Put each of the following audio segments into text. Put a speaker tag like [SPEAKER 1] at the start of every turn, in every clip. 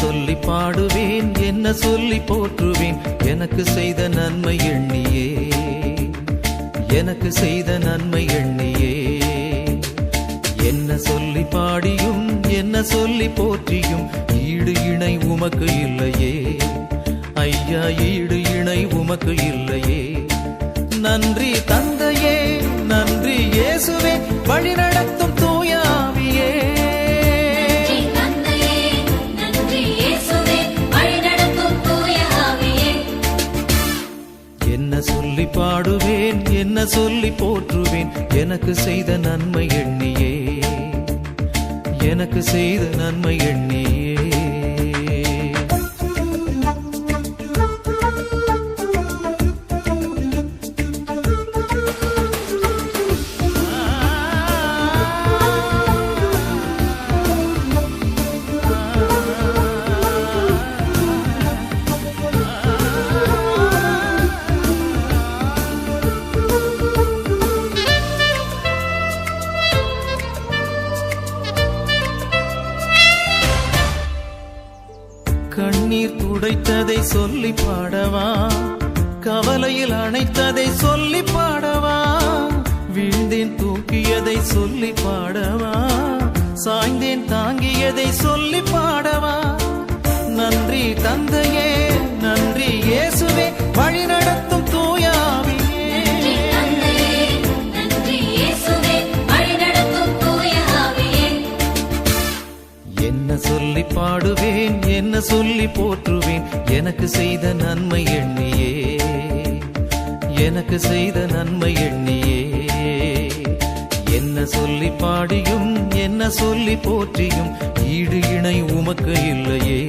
[SPEAKER 1] சொல்லி பாடுவேன், என்ன சொல்லி போற்றுவேன், எனக்கு செய்த நன்மை எண்ணியே, எனக்கு செய்த நன்மை எண்ணியே. என்ன சொல்லி பாடியும் என்ன சொல்லி போற்றியும் ஈடு இணை உமக்கு இல்லையே ஐயா, ஈடு இணை உமக்கு இல்லையே. நன்றி தந்தையே, நன்றி இயேசுவே, வழி நடத்தும் தூய ஆவியே. என்ன சொல்லி பாடுவேன், என்ன சொல்லி போற்றுவேன், எனக்கு செய்த நன்மை எண்ணியே, எனக்கு செய்த நன்மை எண்ணியே. கண்ணீர் துடைத்ததை சொல்லி பாடவா, கவலையில் அணைத்ததை சொல்லி பாடவா, வீழ்ந்தேன் தூக்கியதை சொல்லி பாடவா, சாய்ந்தேன் தாங்கியதை சொல்லி பாடவா. நன்றி தந்தையே, நன்றி இயேசுவே, வழி நடத்தும் தூய ஆவியே. என்ன சொல்லி பாடுவேன், என்ன சொல்லி போற்றுவேன், எனக்கு செய்த நன்மை எண்ணியே, எனக்கு செய்த நன்மை எண்ணியே. என்ன சொல்லி பாடியும் என்ன சொல்லி போற்றியும் ஈடு இணை உமக்கு இல்லையே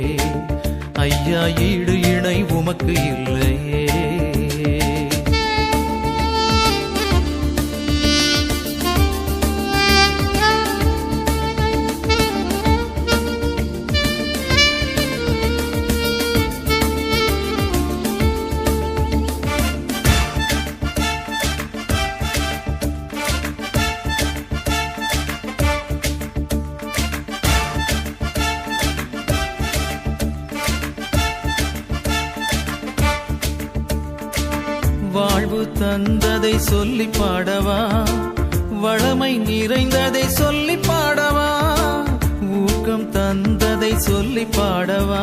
[SPEAKER 1] ஐயா, ஈடு இணை உமக்கு இல்லையே. வாழ்வு தந்ததை சொல்லி பாடவா, வளமை நிறைந்ததை சொல்லி பாடவா, ஊக்கம் தந்ததை சொல்லி பாடவா,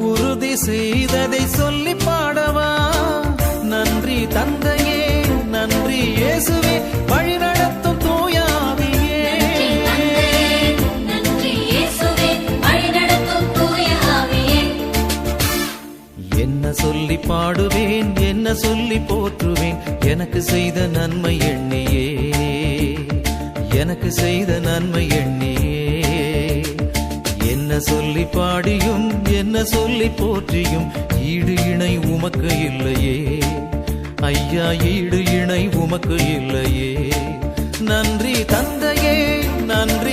[SPEAKER 1] உறுதி செய்ததை சொல்லி பாடவா. நன்றி தந்தையே, நன்றி இயேசுவே, வழி நடத்தும் தூய ஆவியே. என்ன சொல்லி பாடுவேன், என்ன சொல்லி போற்றுவேன், எனக்கு செய்த நன்மை எண்ணியே, எனக்கு செய்த நன்மை எண்ணியே. என்ன சொல்லி பாடியும் என்ன சொல்லி போற்றியும் ஈடு இணை உமக்கு இல்லையே ஐயா, ஈடு இணை உமக்கு இல்லையே. நன்றி தந்தையே, நன்றி